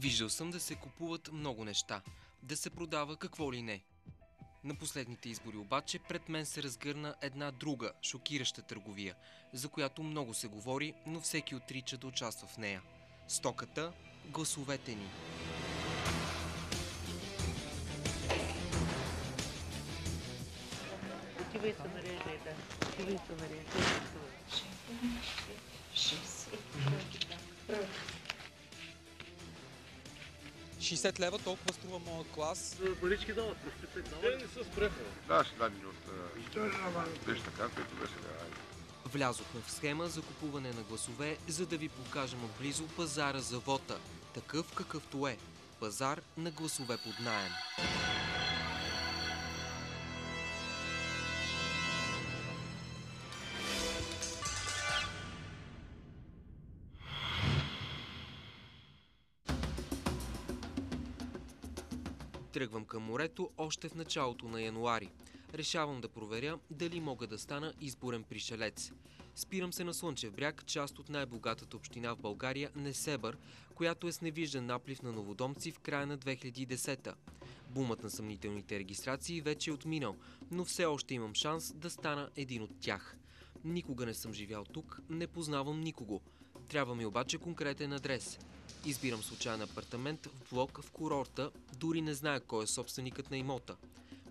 Виждал съм да се купуват много неща, да се продава какво ли не. На последните избори обаче пред мен се разгърна една друга, шокираща търговия, за която много се говори, но всеки отрича да участва в нея. Стоката – гласовете ни. Отивай се нареждай, да. Отивай се нареждай. 60 лева, толкова струва моят клас. Парички дават, проспитай дават. Те не са спреха. Даваше данни от лична карта и тогава сега. Влязохме в схема за купуване на гласове, за да ви покажем отблизо пазара за вота. Такъв какъвто е. Пазар на гласове под наем. Тръгвам към морето още в началото на януари. Решавам да проверя дали мога да стана изборен пришелец. Спирам се на Слънчев бряг, част от най-богатата община в България, Несебър, която е с невиждан наплив на новодомци в края на 2010-та. Бумът на съмнителните регистрации вече е отминал, но все още имам шанс да стана един от тях. Никога не съм живял тук, не познавам никого. Трябва ми обаче конкретен адрес. Избирам случайен апартамент в блок в курорта, дори не зная кой е собственикът на имота.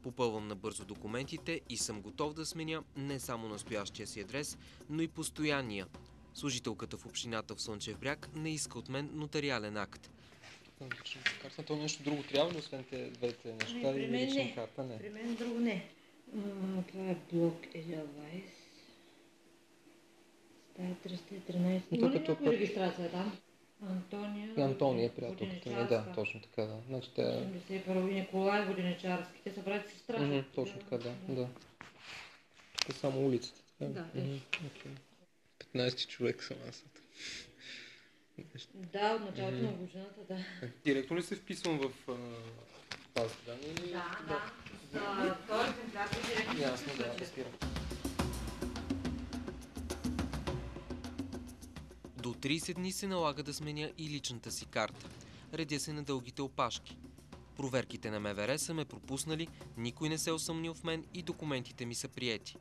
Попълвам набързо документите и съм готов да сменя не само настоящия си адрес, но и постоянния. Служителката в общината в Слънчев бряг не иска от мен нотариален акт. Карта, то нещо друго трябва ли, освен те двете неща? При мен не. Карта, не. При мен друго не. Това е блок Еделвайс. Стая 313. Има ли някаква регистрация там? Антония е приятелката ми, да, точно така, да. Значи тя... 81 Николай Воденичарски. Те са брати сестра. Точно така, да. Тук е само улицата. Да, 15 човек съм аз. Да, от началото на годината, да. Директно ли се вписвам в тази данни? Да. За втори екземпляр директно. Ясно, да, разбирам. До 30 дни се налага да сменя и личната си карта. Редя се на дългите опашки. Проверките на МВР са ме пропуснали, никой не се усъмнил в мен и документите ми са приети.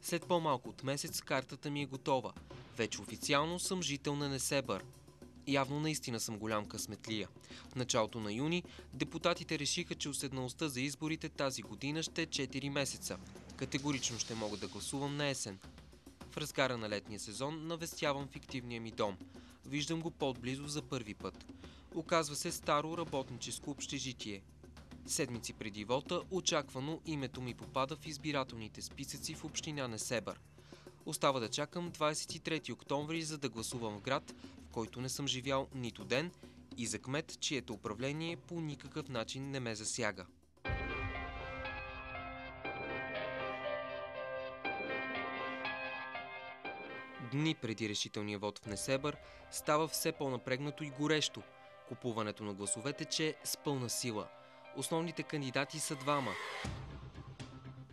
След по-малко от месец картата ми е готова. Вече официално съм жител на Несебър. Явно наистина съм голям късметлия. В началото на юни депутатите решиха, че уседналостта за изборите тази година ще е 4 месеца. Категорично ще мога да гласувам на есен. В разгара на летния сезон навестявам фиктивния ми дом. Виждам го по-отблизо за първи път. Оказва се старо работническо общежитие. Седмици преди вота, очаквано името ми попада в избирателните списъци в община Несебър. Остава да чакам 23 октомври, за да гласувам в град, в който не съм живял нито ден, и за кмет, чието управление по никакъв начин не ме засяга. Дни преди решителния вод в Несебър става все по-напрегнато и горещо. Купуването на гласове тече с пълна сила. Основните кандидати са двама.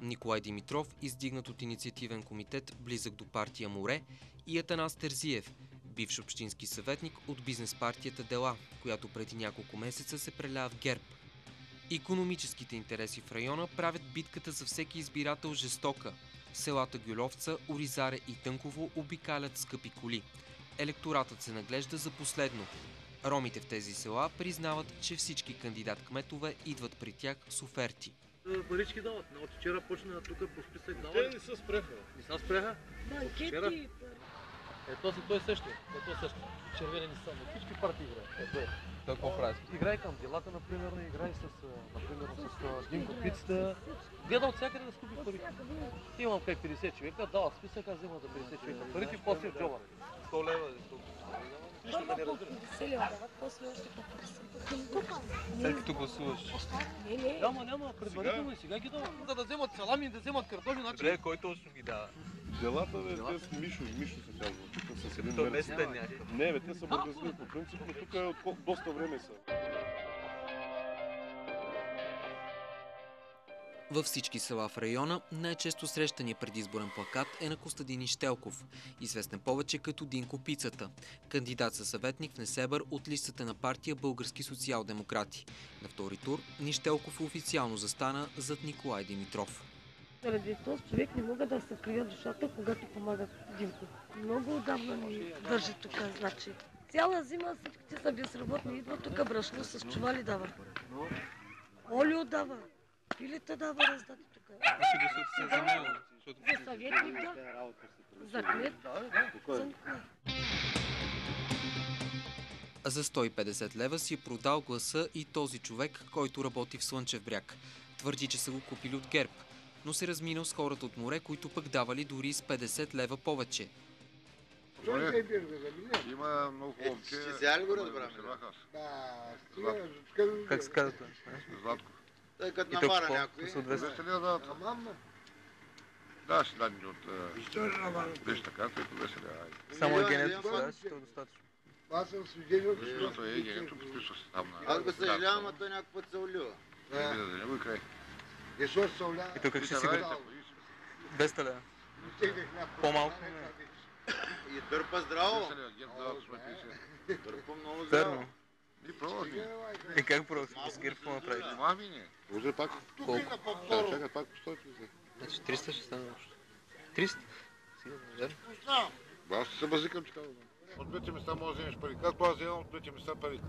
Николай Димитров, издигнат от инициативен комитет близък до партия Море, и Атанас Терзиев, бивш общински съветник от бизнес партията Дела, която преди няколко месеца се преля в ГЕРБ. Икономическите интереси в района правят битката за всеки избирател жестока. Селата Гюльовца, Оризаре и Тънково обикалят скъпи коли. Електоратът се наглежда за последно. Ромите в тези села признават, че всички кандидат-кметове идват при тях с оферти. Парички дават. От вчера почна тук по списък дават. Те не са спреха. Не са спреха? Банкети. Той същия. Червени не са. Всички партии играят. Той какво прави? Играй към делата, например, играй с Динко Пицата. Гледа от всякъде да скупи пари. Имам кай 50 човека, дава списък, аз взема за 50 човека парите, после в джоба. 100 лева. Нищо да не разбира. 50 лева дават, после още по-50. След като гласуваш. Няма, предварително и сега ги дават. За да вземат салами и да вземат картофи, значи... Добре, кой точно ги дава? Делата, те са Мишо се казва. Тук с един То местен някакъв. Не, те са български по принцип, но тук от доста време са. Във всички села в района най-често срещания предизборен плакат е на Костадин Ищелков, известен повече като Динко Пицата, кандидат за съветник в Несебър от листата на партия Български социал-демократи. На втори тур Нищелков официално застана зад Николай Димитров. Заради този човек не мога да се крия душата, когато помага Динко. Много отдавна ни държи тук, значи. Цяла зима всичките са безработни, идва тук брашно с чували дава. Олио дава, пилета дава раздати тук. За съветник да, за кмет, за Николай. За 150 лева си е продал гласа и този човек, който работи в Слънчев бряг. Твърди, че са го купили от ГЕРБ, но се разминал с хората от море, които пък давали дори с 50 лева повече. Има много момче. Ще сега ли го разбраме? Как се казва? Златко. Тъй като намара някой. 200 лева дават. Да, ще дадем от лична карта и по 200 лева. Само агенето сега ще е достатъчно. Аз съм свидетел, Защото е агенето, подписва се там на... Аз го съжалявам, а той някакъв път се олива. Не видя за него и край. Защо се съвля? И тук как ще си го... 200 лева. По-малко не. И дърпа здраво. 200 лева, ГЕРБ дават 150. Дърпа много здраво. Верно. И пробвахме. И как просто с ГЕРБ какво направите? Мами не. Може пак. Колко? Чакат пак по 150. Значи 300 ще стане общо. 300? Сигурно, верно? Аз ще се базикам така. От двете места може да вземеш пари. Както аз вземам от двете места пари.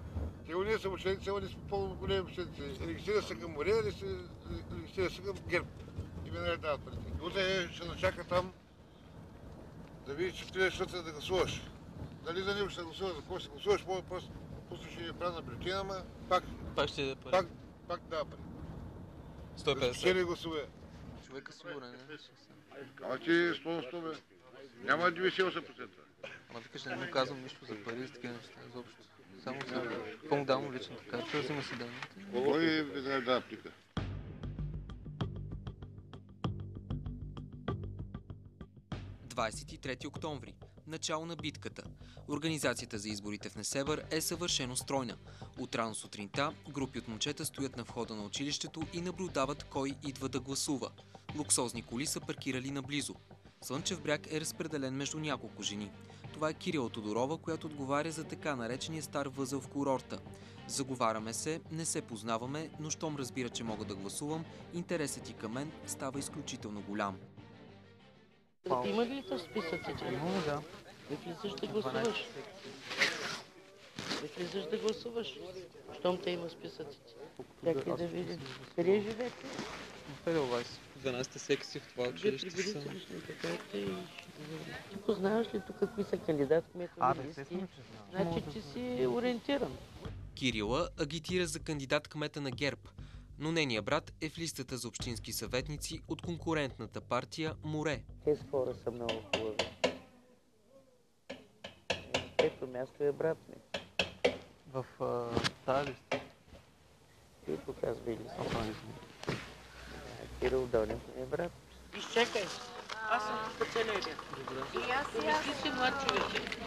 Те уния са ученици, они са по-големи ученици. Регистрира се към море, регистрира се към ГЕРБ. И веднага дават парите. И утре ще начака там да видиш, че отидеш сутрин да гласуваш. Дали за него ще гласуваш, за кого ще гласуваш, просто ще ни правя на бюлетина, ама пак Пак ще даде пари. пак дава пари. 150. Ще ли гласове? Човека сигурен, не? Ама ти 100 на 100 бе. Няма 98%. Ама викаш, не му казвам нищо за пари, за такива неща, изобщо. Само за... Какво му давам личната карта, взима си данните. Кой веднага дава плика? – 23 октомври. Начало на битката. Организацията за изборите в Несебър е съвършено стройна. От рано сутринта групи от момчета стоят на входа на училището и наблюдават кой идва да гласува. Луксозни коли са паркирали наблизо. Слънчев бряг е разпределен между няколко жени. Това е Кирила Тодорова, която отговаря за така наречения стар възел в курорта. Заговаряме се, не се познаваме, но щом разбира, че мога да гласувам, интересът и към мен става изключително голям. Има ли то списъците? Много, да. Да влизаш да гласуваш. Да влизаш да гласуваш. Щом те има списъците. Чакай да видим. Къде живеете? В Еделвайс. 12-та секция в това Вие училище прибери съм. се личната карта и... Ти познаваш ли тук какви са кандидат кметови листи? Значи ти си ориентиран. Кирила агитира за кандидат кмета на ГЕРБ, но нейният брат е в листата за общински съветници от конкурентната партия Море. Тези хора са много хубави. Ето място е брат ми. В тази листа. Ти показвай ли са? Кирил Донев ми е брат. Изчекай. Аз съм тук по целия ден. Помисли си млад човек.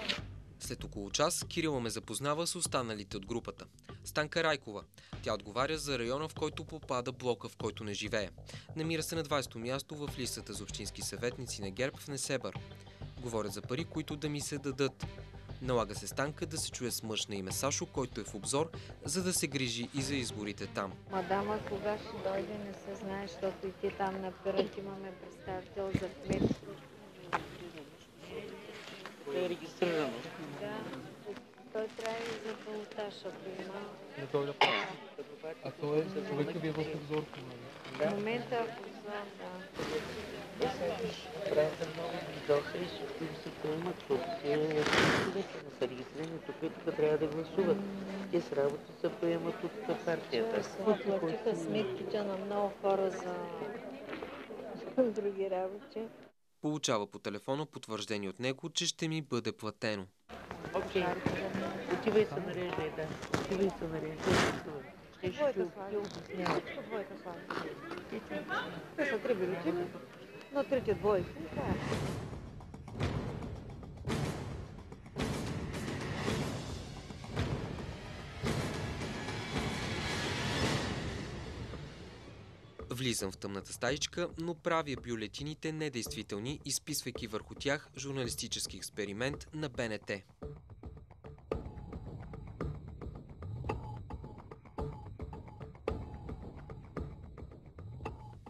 След около час Кирила ме запознава с останалите от групата. Станка Райкова. Тя отговаря за района, в който попада блока, в който не живее. Намира се на 20-то място в листата за общински съветници на ГЕРБ в Несебър. Говорят за пари, които да ми се дадат. Налага се Станка да се чуе с мъж на име Сашо, който е в обзор, за да се грижи и за изборите там. Мадама, кога ще дойде, не се знае, защото и ти там напират имаме представител за кмет. Е регистрирано. Да, той трябва и за балотаж, ако има. Не дойде А той е човека ви е в обзор. В момента е в обзор, да. Правда много дойха и ще се приемат, защото те са регистрирани тук и тук трябва да гласуват. Те с работа се приемат от партията. Платиха сметките на много хора за други работи. Получава по телефона потвърждение от него, че ще ми бъде платено. Окей. Отивай се нареждай, да. Отивай се нареждай. Двойка слава. Всичко двойка слава. Те са три бюлетини, на трите двойки. Това е. Влизам в тъмната стаичка, но правя бюлетините недействителни, изписвайки върху тях журналистически експеримент на БНТ.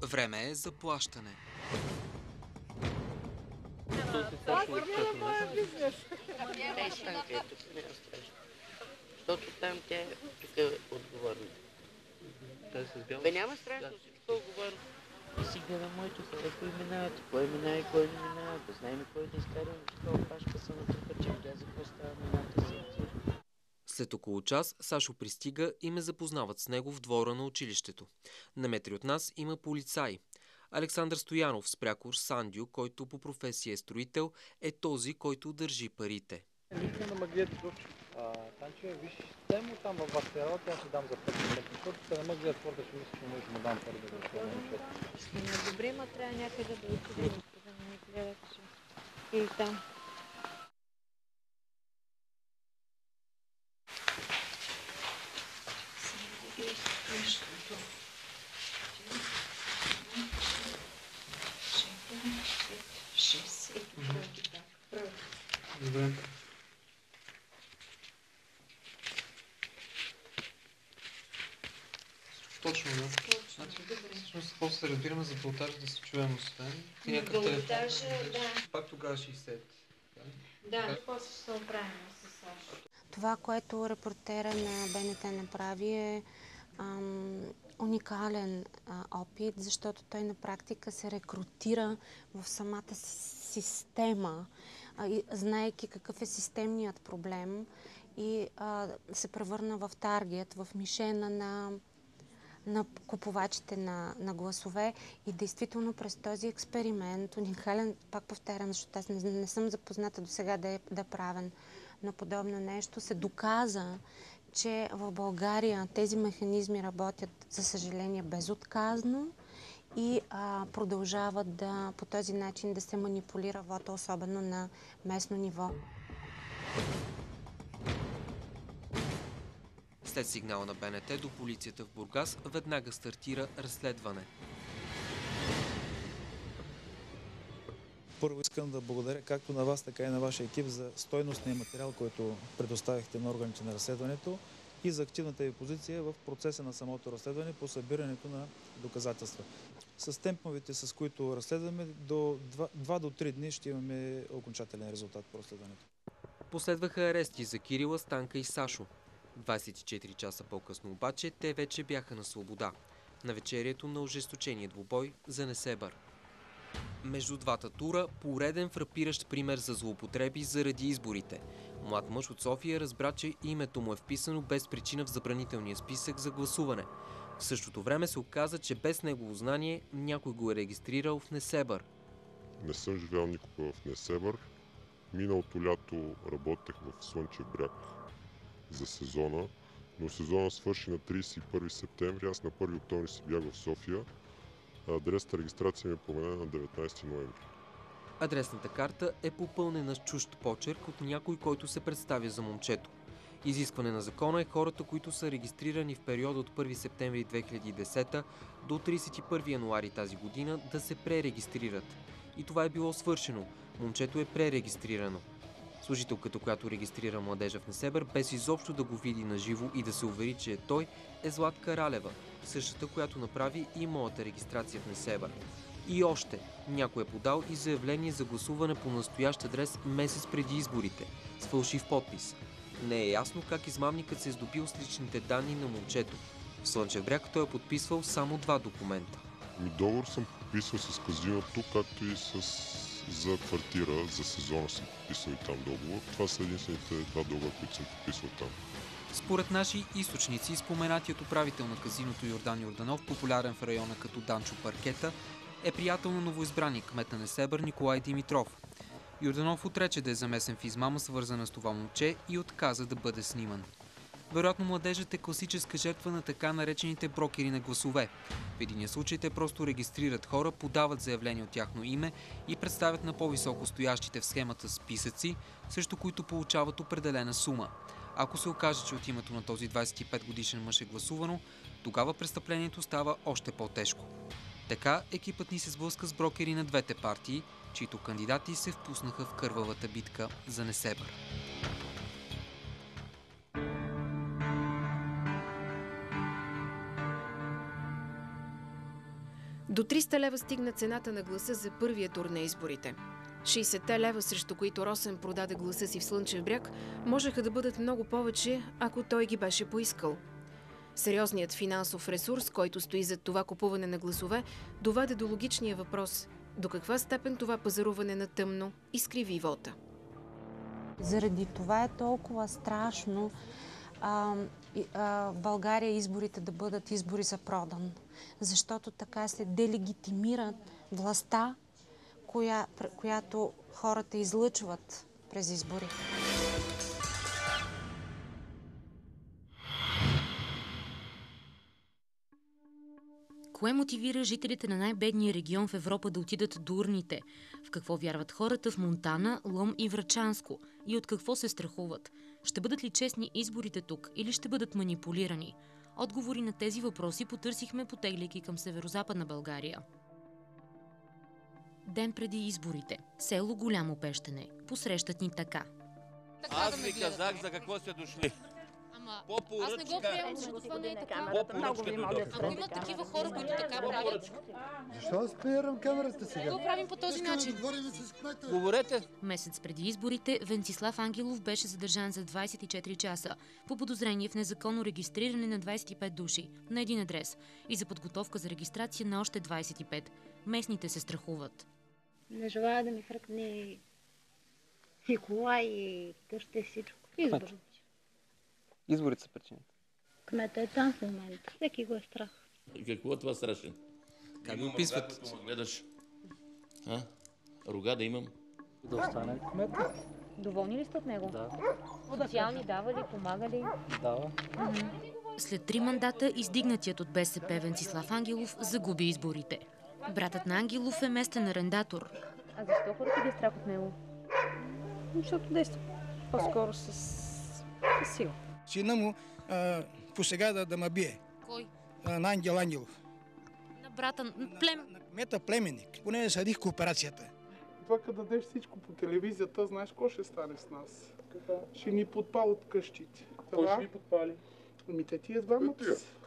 Време е за плащане. Защото там тя тук е отговорна. Бе, няма страшно, всичко е отговорно. И си гледам моето хора, кой минават, кой минава и кой не минава, да знаем кой да изкарам, такова пашка са натрупа, че вляза какво става на едната секция. След около час Сашо пристига и ме запознават с него в двора на училището. На метри от нас има полицай. Александър Стоянов с прякор Сандю, който по професия е строител, е този, който държи парите. Лично на магията Дупчо. Танче, виж, дай му там във вашата работа, аз ще дам за 5 минути, защото те не ме гледат хората, ще мисля, че може да му дам пари да го изпълням. Ще ме добре, ма трябва някъде да отидем, да не гледат, че и там. Добре. Точно, да. Всъщност, какво се разбираме за пилотажа да се чуем освен? Ти някакъв телефон? Да. Пак тогава 60. Да, после ще се оправим с Сашо. Това, което репортера на БНТ направи е уникален опит, защото той на практика се рекрутира в самата система, знаейки какъв е системният проблем и се превърна в таргет, в мишена на купувачите на гласове и действително през този експеримент, уникален, пак повтарям, защото аз не съм запозната до сега да правен на подобно нещо, се доказа, че в България тези механизми работят, за съжаление, безотказно и продължават по този начин да се манипулира вота, особено на местно ниво. След сигнала на БНТ до полицията в Бургас веднага стартира разследване. Първо искам да благодаря както на вас, така и на вашия екип за стойностния материал, който предоставихте на органите на разследването и за активната ви позиция в процеса на самото разследване по събирането на доказателства. С темповете, с които разследваме, до 2 до 3 дни ще имаме окончателен резултат по разследването. Последваха арести за Кирила, Станка и Сашо. 24 часа по-късно обаче те вече бяха на свобода. На вечерието на ожесточения двубой за Несебър. Между двата тура пореден фрапиращ пример за злоупотреби заради изборите. Млад мъж от София разбра, че името му е вписано без причина в забранителния списък за гласуване. В същото време се оказа, че без негово знание някой го е регистрирал в Несебър. Не съм живял никога в Несебър. Миналото лято работех в Слънчев бряг за сезона, но сезона свърши на 31 септември. Аз на 1 октомври си бях в София. Адресната регистрация ми е променена на 19 ноември. Адресната карта е попълнена с чужд почерк от някой, който се представя за момчето. Изискване на закона е хората, които са регистрирани в периода от 1 септември 2010 до 31 януари тази година да се пререгистрират. И това е било свършено. Момчето е пререгистрирано. Служителката, която регистрира младежа в Несебър, без изобщо да го види наживо и да се увери, че е той, е Златка Ралева, същата, която направи и моята регистрация в Несебър. И още, някой е подал и заявление за гласуване по настоящ адрес месец преди изборите, с фалшив подпис. Не е ясно как измамникът се е здобил с личните данни на момчето. В Слънчев бряг той е подписвал само 2 документа. Договор съм подписал с казиното, както и за квартира, за сезона съм подписал и там договор. Това са единствените 2 договора, които съм подписал там. Според наши източници, споменатият управител на казиното Йордан Йорданов, популярен в района като Данчо Паркета, е приятел на новоизбрания кмет на Несебър Николай Димитров. Йорданов отрече да е замесен в измама, свързана с това момче, и отказа да бъде сниман. Вероятно младежът е класическа жертва на така наречените брокери на гласове. В единия случай те просто регистрират хора, подават заявление от тяхно име и представят на по-високо стоящите в схемата списъци, срещу които получават определена сума. Ако се окаже, че от името на този 25 годишен мъж е гласувано, Тогава престъплението става още по-тежко. Така екипът ни се сблъска с брокери на двете партии, чието кандидати се впуснаха в кървавата битка за Несебър. До 300 лева стигна цената на гласа за първия тур на изборите. 60 лева, срещу които Росен продаде гласа си в Слънчев бряг, можеха да бъдат много повече, ако той ги беше поискал. Сериозният финансов ресурс, който стои зад това купуване на гласове, доведе до логичния въпрос – до каква степен това пазаруване на тъмно изкриви вота. Заради това е толкова страшно в България изборите да бъдат избори за продан. Защото така се делегитимират властта, която хората излъчват през избори. Кое мотивира жителите на най-бедния регион в Европа да отидат до урните? В какво вярват хората в Монтана, Лом и Врачанско? И от какво се страхуват? Ще бъдат ли честни изборите тук или ще бъдат манипулирани? Отговори на тези въпроси потърсихме, потегляйки към северозападна България. Ден преди изборите. Село Голямо Пещене. Посрещат ни така. Аз ви казах за какво сте дошли. Аз не го приемам, защото това не е така. Ако има такива хора, които така правят... Защо спирам камерата сега? Го правим по този начин. Говорете. Месец преди изборите Венцислав Ангелов беше задържан за 24 часа по подозрение в незаконно регистриране на 25 души на един адрес и за подготовка за регистрация на още 25. Местните се страхуват. Не желая да ми хръкне и кола, и къща, и всичко. Изборите. Изборите са причината. Кмета е там в момента. Всеки го е страх. И какво е това страшен? Как го описват? Да ме гледаш. Рога да имам. Да остане кмета. Доволни ли сте от него? Да. Социални дава ли, помага ли? Дава. След 3 мандата издигнатият от БСП Венцислав Ангелов загуби изборите. Братът на Ангелов е местен арендатор. А защо хората ги е страх от него? Защото действа по-скоро с сила. Сина му посега да ме бие. Кой? На Ангел Ангелов. На брата, на кмета племенник. Поне не съдих кооперацията. Това като дадеш всичко по телевизията, знаеш какво ще стане с нас? Ще ни подпалят къщите. Кой ще ви подпали? Ами те тия двамата.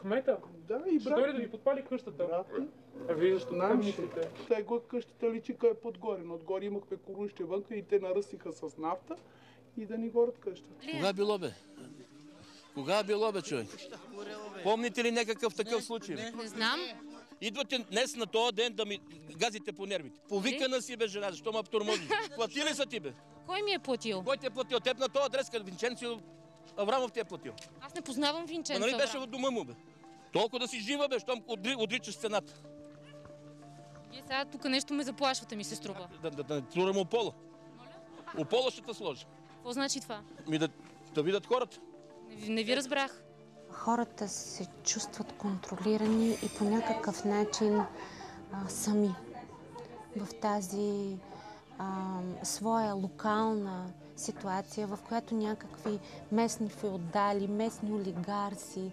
Кмета? Да, и брат. Ще дойде да ви подпали къщата. Брат. Вие защо така мислите? Те го къщата личика е подгоре, но отгоре имахме коруще вънка и те наръсиха с нафта и да ни горят къщата. Кога било бе? Кога било бе, човек? Помните ли някакъв такъв случай? Не знам. Идвате днес на този ден да ми газите по нервите. Повикана си бе жена, защо ме тормозиш? Плати ли са ти бе? Кой ми е платил? Кой те е платил? Теб на този адрес, като Винченцо Аврамов те е платил. Аз не познавам Винченцо Нали Аврамов. беше в дома му бе? Толкова да си жива бе, щом отричаш цената. Вие сега тук нещо ме заплашвате, ми се струва. Да турам опола. Опола ще те сложа. Какво значи това? Да видят хората. Не ви разбрах. Хората се чувстват контролирани и по някакъв начин сами в тази своя локална ситуация, в която някакви местни феодали, местни олигарси,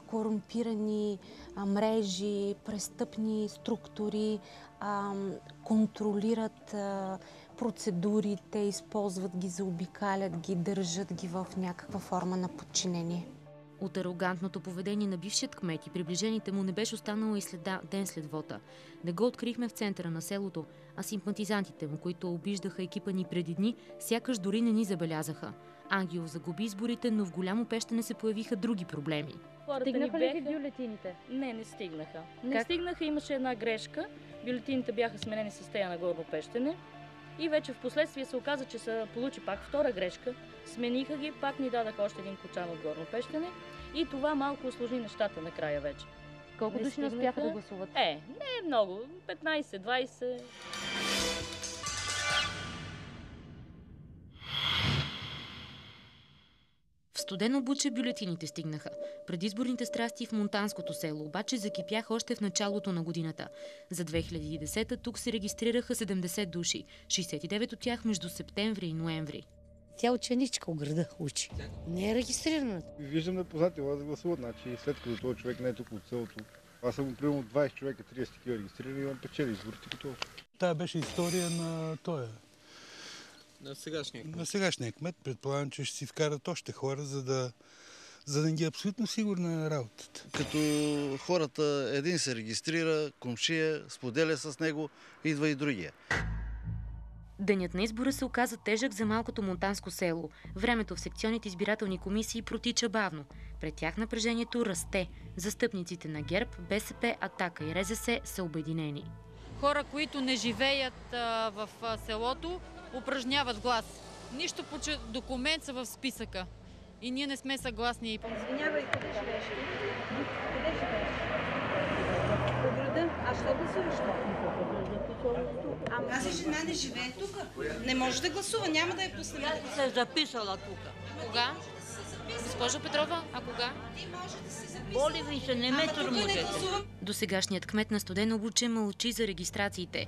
корумпирани мрежи, престъпни структури контролират процедурите, използват ги, заобикалят ги, държат ги в някаква форма на подчинение. От арогантното поведение на бившият кмет и приближените му не беше останала и следа ден след вота. Не го открихме в центъра на селото, а симпатизантите му, които обиждаха екипа ни преди дни, сякаш дори не ни забелязаха. Ангелов загуби изборите, но в Голямо Пещене се появиха други проблеми. Стигнаха ли ви бюлетините? Не, не стигнаха. Не стигнаха, имаше една грешка. Бюлетините бяха сменени с тея на Горно Пещене. И вече в последствие се оказа, че се получи пак втора грешка. Смениха ги, пак ни дадаха още един кочан от Горно Пещене. И това малко усложни нещата накрая вече. Колко души не успяха да гласуват? Не е много. 15-20. В Студено Буче бюлетините стигнаха. Предизборните страсти в Монтанското село обаче закипяха още в началото на годината. За 2010 тук се регистрираха 70 души, 69 от тях между септември и ноември. Тя ученичка от града учи. Не е регистрирана. Виждам непознати да гласуват, значи след като този човек не е тук от селото. Аз съм примерно 20 човека, 30 такива регистрирани и он печели изборите като. Тая беше история на тоя. На сегашния кмет. На сегашния кмет. Предполагам, че ще си вкарат още хора, за да не ги е абсолютно сигурна на работата. Като хората един се регистрира, комшия, споделя с него, идва и другия. Денят на избора се оказа тежък за малкото монтанско село. Времето в секционните избирателни комисии протича бавно. Пред тях напрежението расте. Застъпниците на ГЕРБ, БСП, Атака и РЗС са обединени. Хора, които не живеят в селото, упражняват глас. Нищо по документ са в списъка. И ние не сме съгласни. Извинявай, къде живееш? Къде живееш? По града? А що гласуваш? Ама тази жена не живее тук. Не може да гласува, няма да я пуснем. Тя се е записала тук. Кога? Госпожа Петрова, а кога? Боли ви се, не ме тормозете. Досегашният кмет на Студено Буче мълчи за регистрациите.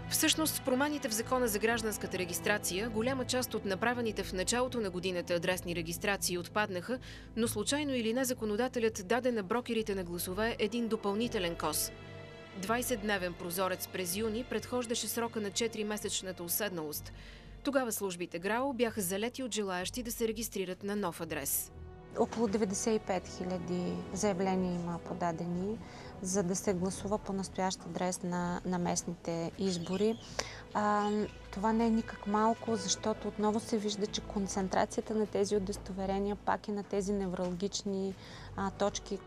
Всъщност, с промените в Закона за гражданската регистрация, голяма част от направените в началото на годината адресни регистрации отпаднаха, но случайно или не законодателят даде на брокерите на гласове един допълнителен кос. 20-дневен прозорец през юни предхождаше срока на 4-месечната уседналост. Тогава службите ГРАО бяха залети от желаящи да се регистрират на нов адрес. Около 95 000 заявления има подадени, за да се гласува по настоящ адрес на местните избори. Това не е никак малко, защото отново се вижда, че концентрацията на тези удостоверения пак е на тези невралгични точки.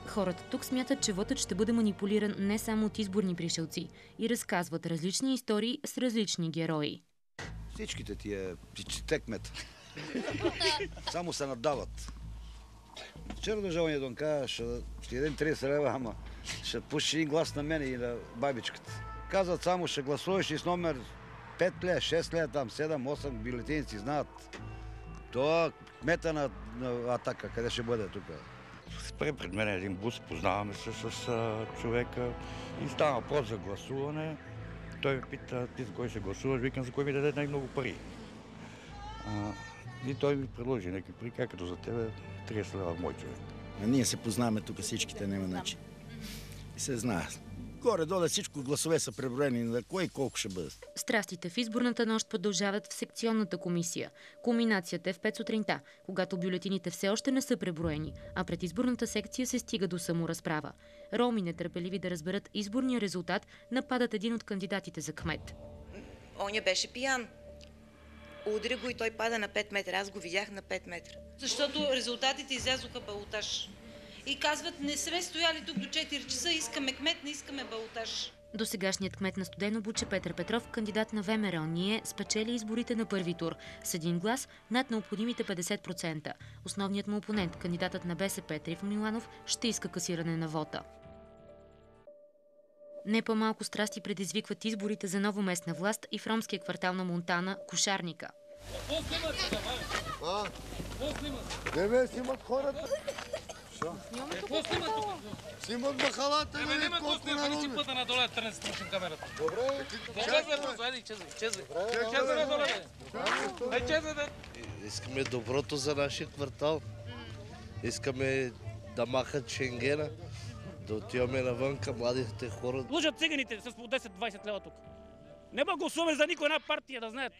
Хората тук смятат, че вотът ще бъде манипулиран не само от изборни пришелци и разказват различни истории с различни герои. Всичките тия кмет. Само се надават. Вчера държавния дон каза, ще един 30 лева, ама ще пуши един глас на мен и на бабичката. Казват само, ще гласуваш и с номер 5 лева, 6 лева, там 7, 8 бюлетиници знаят. Това кмета на Атака, къде ще бъде тук? Спре пред мен един бус, познаваме се с човека и става въпрос за гласуване. Той ме пита, ти за кой се гласуваш, викам, за кой ми даде най-много пари. И той ми предложи някакви пари, като за тебе 30 лева мой човек. Ние се познаваме тук всичките, няма начин. И се знае. Горе-долу всичко гласове са преброени, на кой и колко ще бъдат. Страстите в изборната нощ продължават в секционната комисия. Кулминацията е в 5 сутринта, когато бюлетините все още не са преброени, а пред изборната секция се стига до саморазправа. Роми, нетърпеливи да разберат изборния резултат, нападат един от кандидатите за кмет. Оня беше пиян. Удря го и той пада на 5 метра. Аз го видях на 5 метра. Защото резултатите излязоха балотаж. И казват, не сме стояли тук до 4 часа, искаме кмет, не искаме балотаж. Досегашният кмет на Студено Буче Петър Петров, кандидат на ВМРО НИЕ, спечели изборите на първи тур с един глас над необходимите 50%. Основният му опонент, кандидатът на БСП Трифон Миланов, ще иска касиране на вота. Не по-малко страсти предизвикват изборите за нова местна власт и в ромския квартал на Монтана – Кошарника. Не бе, снимат хората. Какво снимат тук? Снимат махалата, не бе, колко народи. Пъта надолу да тръгне с камерата. Добре. Искаме доброто за нашия квартал. Искаме да махат Шенгена, да отиваме навънка, младите хора. Лъжат циганите с по 10-20 лева тук. Не мога гласуваме за никой една партия, да знаят.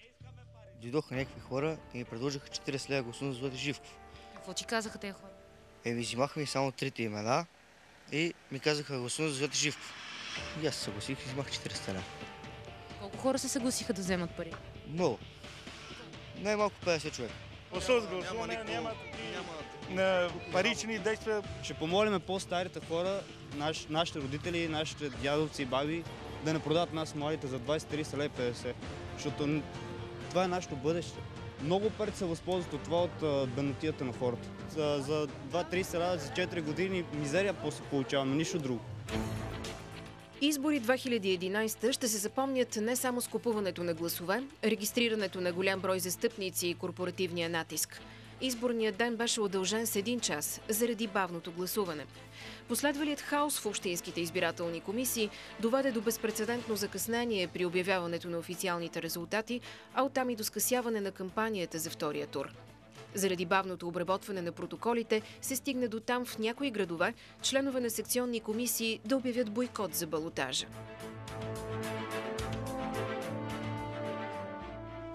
Дойдоха някакви хора и ми предложиха 40 лева гласувам за Злати Живков. Какво ти казаха тези хора? Взимаха ми само трите имена и ми казаха гласувам за Злати Живков. И аз се съгласих и взимах 40 лева. Колко хора се съгласиха да вземат пари? Много. Най-малко 50 човека. Няма на парични действия. Ще помолим по-старите хора, нашите родители, нашите дядовци и баби, да не продават нас младите за 20-30 лева 50. Защото това е нашето бъдеще. Много пари се възползват от това от беднотията на хората. За 2-30 лева, за 4 години мизерия после получава, но нищо друго. Избори 2011 ще се запомнят не само с купуването на гласове, регистрирането на голям брой застъпници и корпоративния натиск. изборният ден беше удължен с 1 час заради бавното гласуване. Последвалият хаос в общинските избирателни комисии доведе до безпрецедентно закъснение при обявяването на официалните резултати, а оттам и до скъсяване на кампанията за втория тур. Заради бавното обработване на протоколите се стигна до там в някои градове членове на секционни комисии да обявят бойкот за балотажа.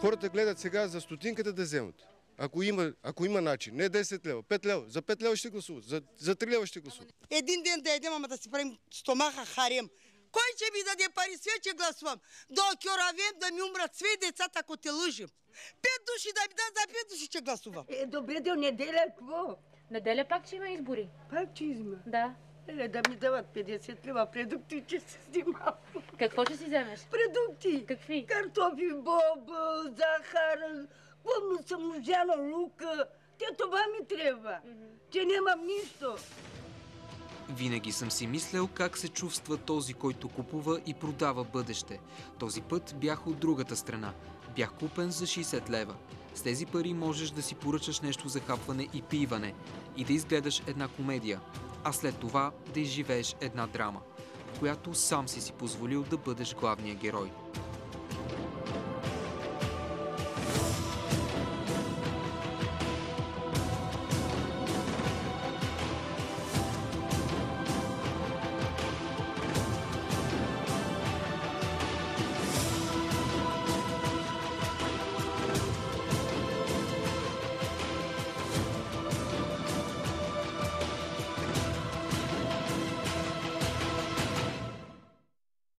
Хората гледат сега за стотинката да вземат. Ако има начин, не 10 лева, 5 лева, за 5 лева ще гласуват, за 3 лева ще гласуват. Един ден да едем, ама да си правим стомаха харем. Кой ще ми даде пари? Све, че гласувам. До кьоравем да ми умрат све децата, ако те лъжим. 5 души да ми дадат, за 5 души ще гласувам. Добре, до неделя какво? Неделя пак ще има избори. Пак ще има? Да. Да ми дават 50 лева продукти, че се снимам. Какво ще си вземеш? Продукти. Какви? Картофи, боб, захар, помня съм взяла лука. Това ми трябва, че нямам нищо. Винаги съм си мислял как се чувства този, който купува и продава бъдеще. Този път бях от другата страна. Бях купен за 60 лева. С тези пари можеш да си поръчаш нещо за хапване и пиване и да изгледаш една комедия, а след това да изживееш една драма, в която сам си позволил да бъдеш главния герой.